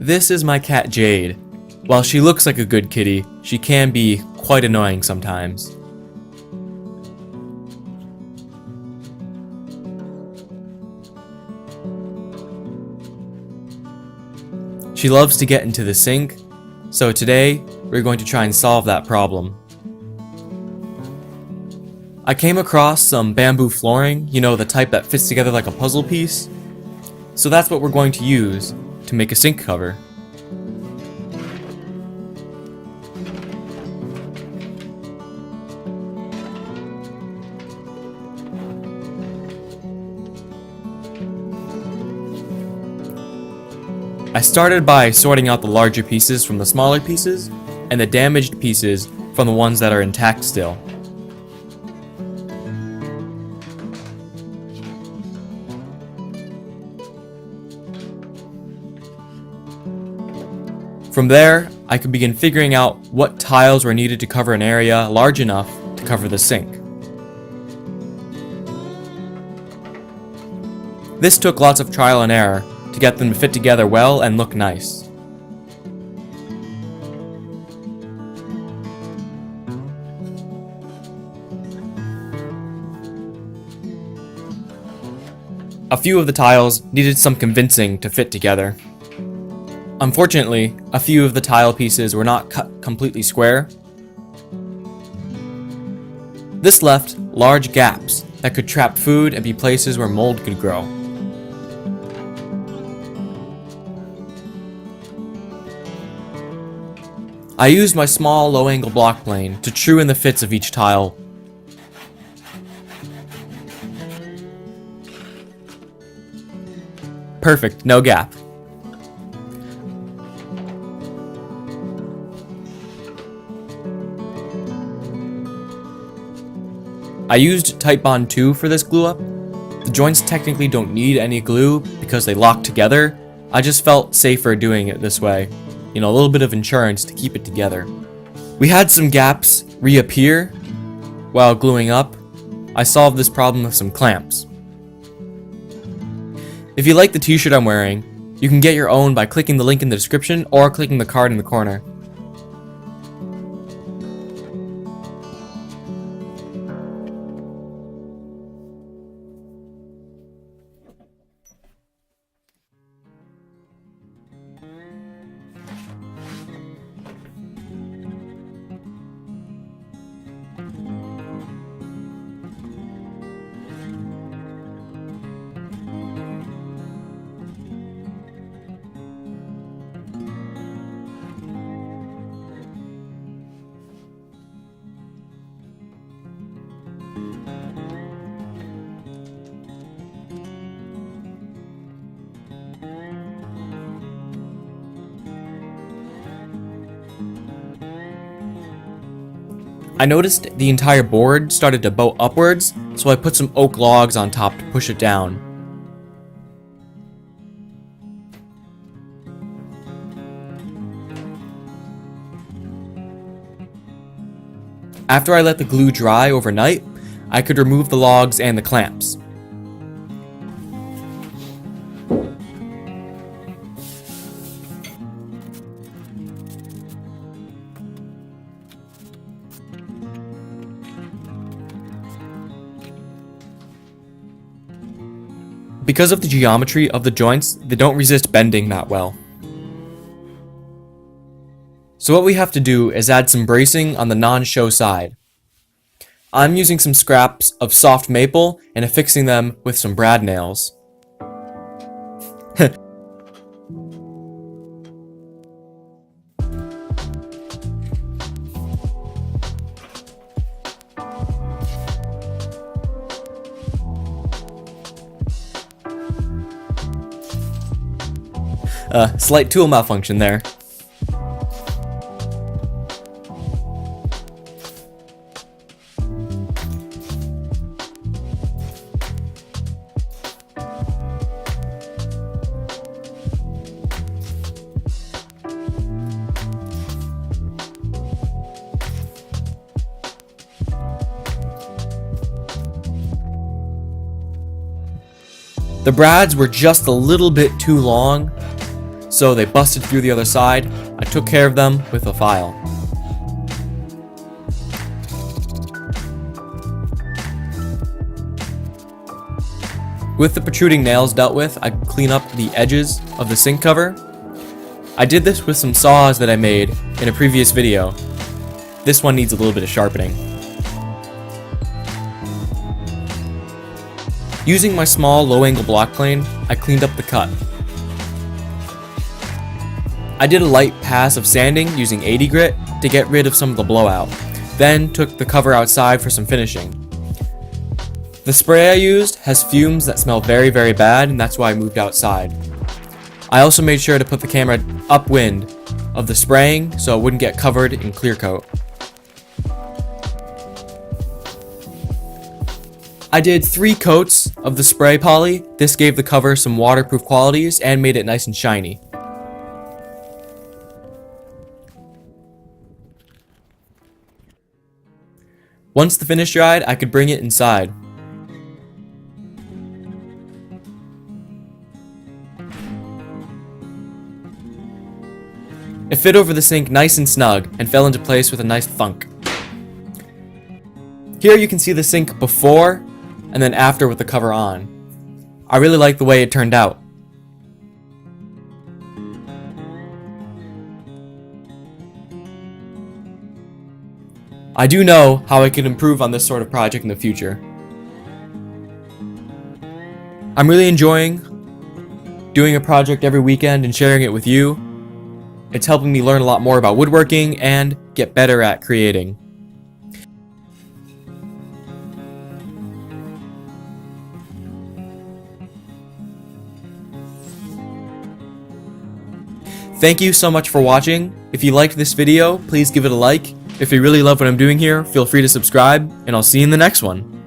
This is my cat Jade. While she looks like a good kitty, she can be quite annoying sometimes. She loves to get into the sink, so today we're going to try and solve that problem. I came across some bamboo flooring, you know, the type that fits together like a puzzle piece. So that's what we're going to use to make a sink cover. I started by sorting out the larger pieces from the smaller pieces, and the damaged pieces from the ones that are intact still. From there, I could begin figuring out what tiles were needed to cover an area large enough to cover the sink. This took lots of trial and error to get them to fit together well and look nice. A few of the tiles needed some convincing to fit together. Unfortunately, a few of the tile pieces were not cut completely square. This left large gaps that could trap food and be places where mold could grow. I used my small low-angle block plane to true in the fits of each tile. Perfect, no gap. I used Titebond 2 for this glue up. The joints technically don't need any glue because they lock together. I just felt safer doing it this way. You know, a little bit of insurance to keep it together. We had some gaps reappear while gluing up. I solved this problem with some clamps. If you like the t-shirt I'm wearing, you can get your own by clicking the link in the description or clicking the card in the corner. I noticed the entire board started to bow upwards, so I put some oak logs on top to push it down. After I let the glue dry overnight, I could remove the logs and the clamps. Because of the geometry of the joints, they don't resist bending that well. So what we have to do is add some bracing on the non-show side. I'm using some scraps of soft maple and affixing them with some brad nails. Slight tool malfunction there. The brads were just a little bit too long, so they busted through the other side. I took care of them with a file. With the protruding nails dealt with, I clean up the edges of the sink cover. I did this with some saws that I made in a previous video. This one needs a little bit of sharpening. Using my small low-angle block plane, I cleaned up the cut. I did a light pass of sanding using 80 grit to get rid of some of the blowout, then took the cover outside for some finishing. The spray I used has fumes that smell very, very bad, and that's why I moved outside. I also made sure to put the camera upwind of the spraying so it wouldn't get covered in clear coat. I did 3 coats of the spray poly. This gave the cover some waterproof qualities and made it nice and shiny. Once the finish dried, I could bring it inside. It fit over the sink nice and snug and fell into place with a nice thunk. Here you can see the sink before and then after with the cover on. I really like the way it turned out. I do know how I can improve on this sort of project in the future. I'm really enjoying doing a project every weekend and sharing it with you. It's helping me learn a lot more about woodworking and get better at creating. Thank you so much for watching. If you liked this video, please give it a like. If you really love what I'm doing here, feel free to subscribe, and I'll see you in the next one.